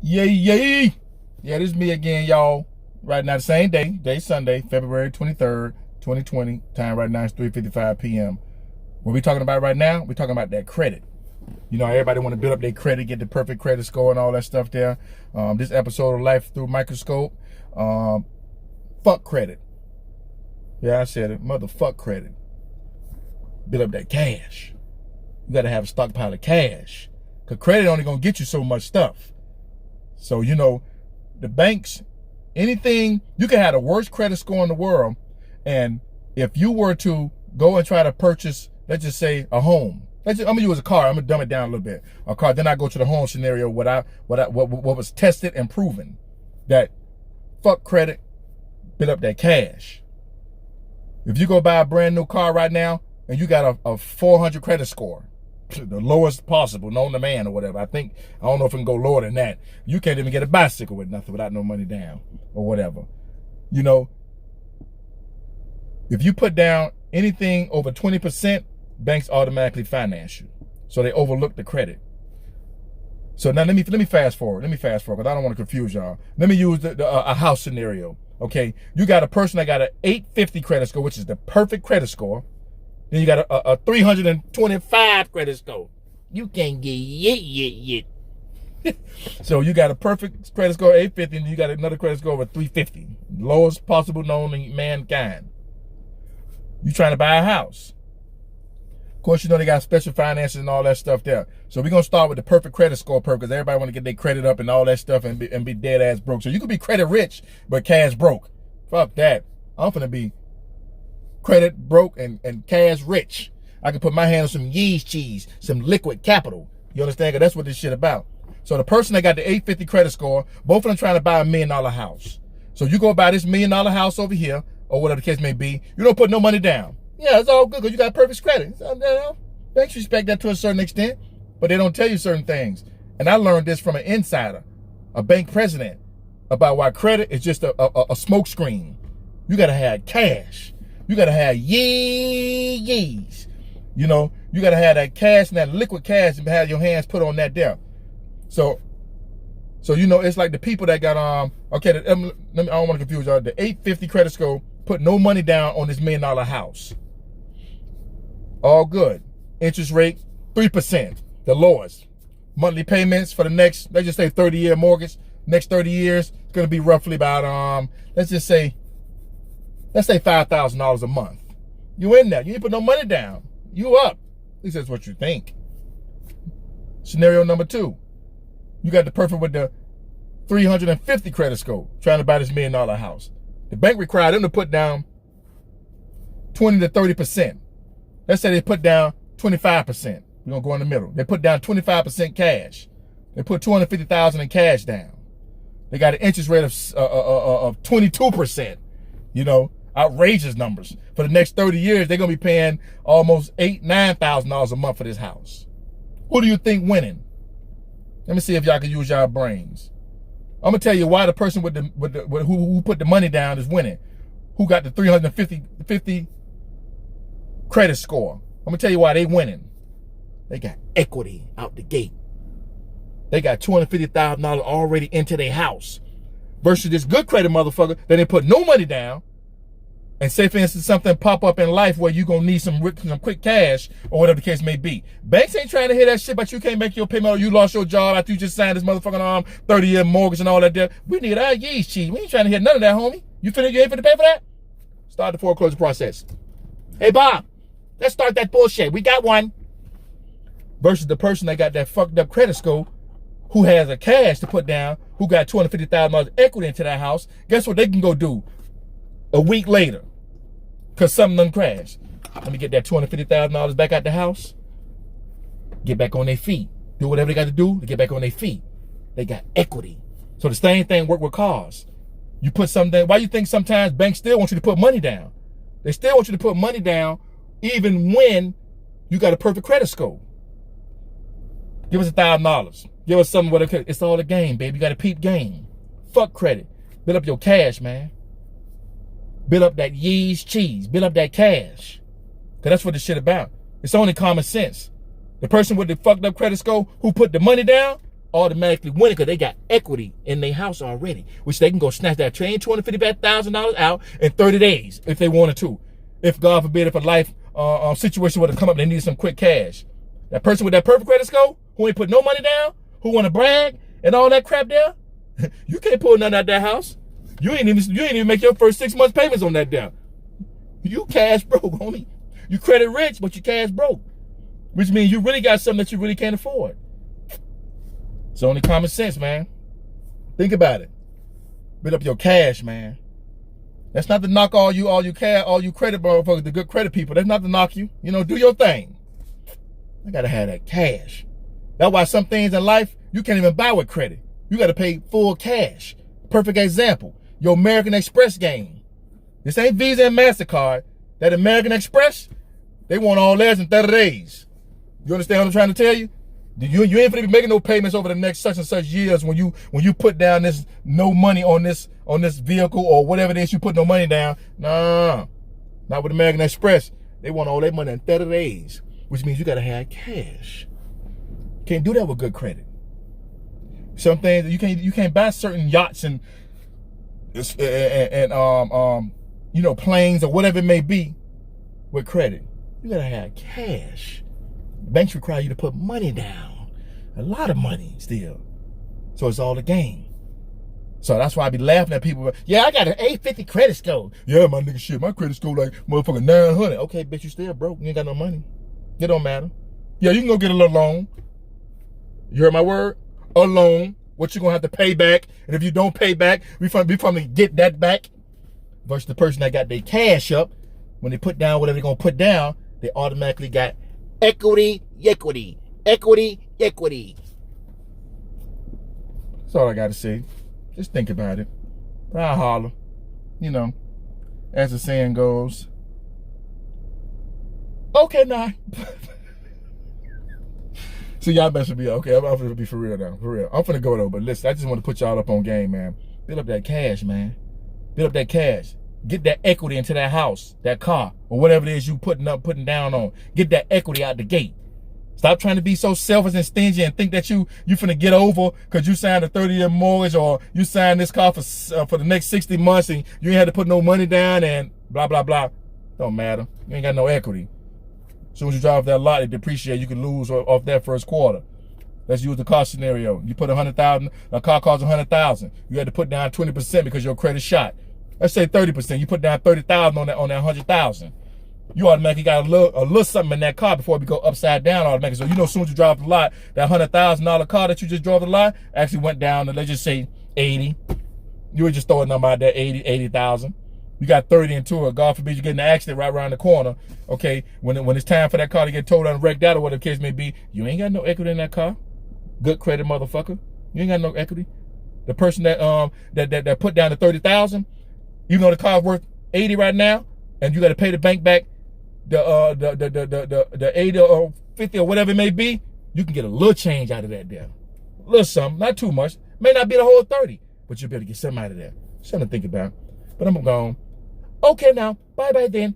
Yay, yay. Yeah, this is me again, y'all. Right now, the same day Sunday, February 23rd, 2020. Time right now is 3:55 p.m. What we talking about right now? We're talking about that credit. You know, everybody want to build up their credit, get the perfect credit score and all that stuff there. This episode of Life Through Microscope. Fuck credit. Yeah, I said it. Motherfuck credit. Build up that cash. You got to have a stockpile of cash. Because credit only going to get you so much stuff. So, you know, the banks, anything, you can have the worst credit score in the world. And if you were to go and try to purchase, let's just say, a home. I'm going to use a car. I'm going to dumb it down a little bit. A car. Then I go to the home scenario, what was tested and proven. That fuck credit, build up that cash. If you go buy a brand new car right now, and you got a 400 credit score, the lowest possible, known to man or whatever. I don't know if it can go lower than that. You can't even get a bicycle with nothing without no money down or whatever. You know, if you put down anything over 20%, banks automatically finance you. So they overlook the credit. So now let me fast forward. Because I don't want to confuse y'all. Let me use a house scenario. Okay, you got a person that got an 850 credit score, which is the perfect credit score. Then you got a 325 credit score. You can't get yet. So you got a perfect credit score, 850, and you got another credit score of 350. Lowest possible known to mankind. You trying to buy a house. Of course, you know they got special finances and all that stuff there. So we're going to start with the perfect credit score because everybody want to get their credit up and all that stuff and be dead ass broke. So you could be credit rich, but cash broke. Fuck that. I'm finna be credit broke and cash rich. I can put my hand on some yeast cheese, some liquid capital. You understand? Because that's what this shit about. So the person that got the 850 credit score, both of them trying to buy $1 million house. So you go buy this $1 million house over here, or whatever the case may be. You don't put no money down. Yeah, it's all good because you got perfect credit. So, you know, banks respect that to a certain extent, but they don't tell you certain things. And I learned this from an insider, a bank president, about why credit is just a smoke screen. You got to have cash. You got to have yees. You know, you got to have that cash and that liquid cash and have your hands put on that there. So you know, it's like the people that got, okay, I don't want to confuse y'all. The 850 credit score put no money down on this $1 million house. All good. Interest rate, 3%, the lowest. Monthly payments for the next, let's just say 30-year mortgage, next 30 years, it's going to be roughly about, let's say $5,000 a month. You in there. You ain't put no money down. You up. At least that's what you think. Scenario number 2. You got the person with the 350 credit score trying to buy this $1 million house. The bank required them to put down 20 to 30%. Let's say they put down 25%. We're going to go in the middle. They put down 25% cash. They put $250,000 in cash down. They got an interest rate of 22%. You know, outrageous numbers. For the next 30 years, they're going to be paying almost $9,000 a month for this house. Who do you think winning? Let me see if y'all can use y'all brains. I'm going to tell you why the person who put the money down is winning. Who got the 350 credit score. I'm going to tell you why they winning. They got equity out the gate. They got $250,000 already into their house. Versus this good credit motherfucker that they put no money down. And say, for instance, something pop up in life where you're going to need some quick cash or whatever the case may be. Banks ain't trying to hear that shit, but you can't make your payment or you lost your job after you just signed this motherfucking 30-year mortgage and all that there. We need our yeast cheese. We ain't trying to hear none of that, homie. You ain't finna pay for that? Start the foreclosure process. Hey, Bob, let's start that bullshit. We got one. Versus the person that got that fucked up credit score who has a cash to put down, who got $250,000 equity into that house. Guess what they can go do a week later? Because something done crashed. Let me get that $250,000 back out the house. Get back on their feet. Do whatever they got to do to get back on their feet. They got equity. So the same thing work with cars. You put something, why you think sometimes banks still want you to put money down? They still want you to put money down even when you got a perfect credit score. Give us $1,000. Give us something, whatever. It's all a game, baby. You got to peep game. Fuck credit. Build up your cash, man. Build up that yeast cheese. Build up that cash. Because that's what this shit about. It's only common sense. The person with the fucked up credit score who put the money down, automatically winning because they got equity in their house already, which they can go snatch that train $250,000 out in 30 days if they wanted to. If God forbid, if a life situation were to come up and they needed some quick cash. That person with that perfect credit score, who ain't put no money down, who want to brag and all that crap there, you can't pull nothing out that house. You ain't even make your first 6 months payments on that down. You cash broke, homie. You credit rich, but you cash broke, which means you really got something that you really can't afford. It's only common sense, man. Think about it. Build up your cash, man. That's not to knock all you credit motherfuckers, the good credit people. That's not to knock you. You know, do your thing. I gotta have that cash. That's why some things in life you can't even buy with credit. You gotta pay full cash. Perfect example, your American Express game. This ain't Visa and MasterCard. That American Express, they want all theirs in 30 days. You understand what I'm trying to tell you? You ain't gonna be making no payments over the next such and such years when you put down this no money on this vehicle or whatever it is you put no money down. Nah, not with American Express. They want all their money in 30 days, which means you gotta have cash. Can't do that with good credit. Some things you can't buy certain yachts and you know, planes or whatever it may be with credit. You gotta have cash. Banks require you to put money down, a lot of money still. So it's all a game. So that's why I be laughing at people. Yeah, I got an 850 credit score. Yeah, my nigga, shit, my credit score like motherfucking 900. Okay, bitch, you still broke. You ain't got no money. It don't matter. Yeah, you can go get a little loan. You heard my word? A loan. What you gonna have to pay back, and if you don't pay back, we from to get that back. Versus the person that got their cash up, when they put down whatever they're gonna put down, they automatically got equity. That's all I gotta say. Just think about it. I'll holler. You know, as the saying goes. Okay, nah. So y'all better be okay. I'm gonna be for real now. For real. I'm finna go though, but listen, I just want to put y'all up on game, man. Build up that cash, man. Build up that cash. Get that equity into that house, that car, or whatever it is you putting down on. Get that equity out the gate. Stop trying to be so selfish and stingy and think that you finna get over because you signed a 30-year mortgage or you signed this car for the next 60 months and you ain't had to put no money down and blah, blah, blah. Don't matter. You ain't got no equity. As soon as you drive off that lot, it depreciate. You can lose off that first quarter. Let's use the car scenario. You put $100,000, a car costs $100,000. You had to put down 20% because your credit shot. Let's say 30%. You put down $30,000 on that $100,000. You automatically got a little something in that car before we go upside down automatically. So you know, as soon as you drive off the lot, that $100,000 car that you just drove the lot actually went down to, let's just say 80. You would just throw a number out there, 80,000. You got 30 into it. God forbid you get in an accident right around the corner. Okay, when it's time for that car to get towed and wrecked out or whatever the case may be, you ain't got no equity in that car. Good credit, motherfucker. You ain't got no equity. The person that put down the 30,000, even though the car's worth 80 right now, and you got to pay the bank back the 80 or 50 or whatever it may be, you can get a little change out of that there. A little something, not too much. May not be the whole 30, but you'll be able to get something out of there. Something to think about. But I'm gone. Okay now, bye-bye then.